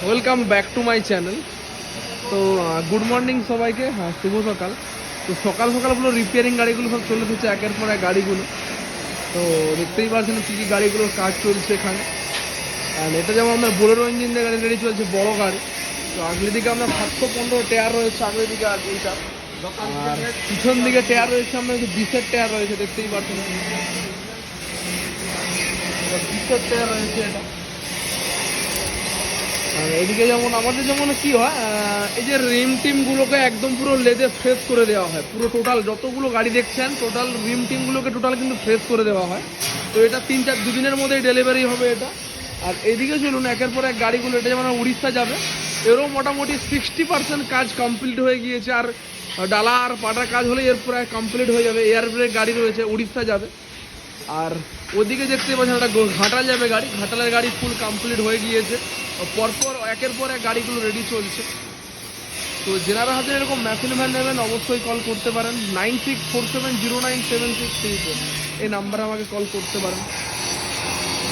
Welcome back to my channel. তো good morning সবাইকে। হ্যাঁ, শুভ সকাল। তো সকাল সকালগুলো রিপেয়ারিং গাড়িগুলো সব চলে এসেছে একের পর এক গাড়িগুলো। তো দেখতেই পাচ্ছেন কী কী গাড়িগুলোর কাজ চলছে এখানে। আর এটা যেমন আপনার বোলেরো ইঞ্জিন দিয়ে গাড়ি রেডি চলছে, বড় গাড়ি। তো আগলি দিকে আপনার 715 টায়ার রয়েছে আগলি দিকে, আর এইটা আর পিছন দিকে টায়ার রয়েছে আপনার 20-এর টায়ার রয়েছে, দেখতেই পাচ্ছেন 20-এর টায়ার রয়েছে এটা। আর এদিকে যেমন আমাদের যেমন কি হয়, এই যে রিম টিমগুলোকে একদম পুরো লেদে ফ্রেশ করে দেওয়া হয়। পুরো টোটাল যতগুলো গাড়ি দেখছেন টোটাল রিম টিমগুলোকে টোটাল কিন্তু ফ্রেশ করে দেওয়া হয়। তো এটা 3-4 দিনের মধ্যেই ডেলিভারি হবে এটা। আর এইদিকে চলুন একের পর এক গাড়িগুলো, এটা যেমন উড়িষ্যা যাবে, এরও মোটামুটি 60% কাজ কমপ্লিট হয়ে গিয়েছে। আর ডালা আর পাটার কাজ হলে এর প্রায় কমপ্লিট হয়ে যাবে। এয়ার ব্রেক গাড়ি রয়েছে, উড়িষ্যা যাবে। আর ওদিকে দেখতে পাচ্ছেন একটা ঘাটাল যাবে গাড়ি, ঘাটালের গাড়ি ফুল কমপ্লিট হয়ে গিয়েছে। পরপর একের পর এক গাড়িগুলো রেডি চলছে। তো যেনারা হাতে এরকম মেশিন ভ্যান নেবেন অবশ্যই কল করতে পারেন 9647097634, এই নাম্বারে আমাকে কল করতে পারেন।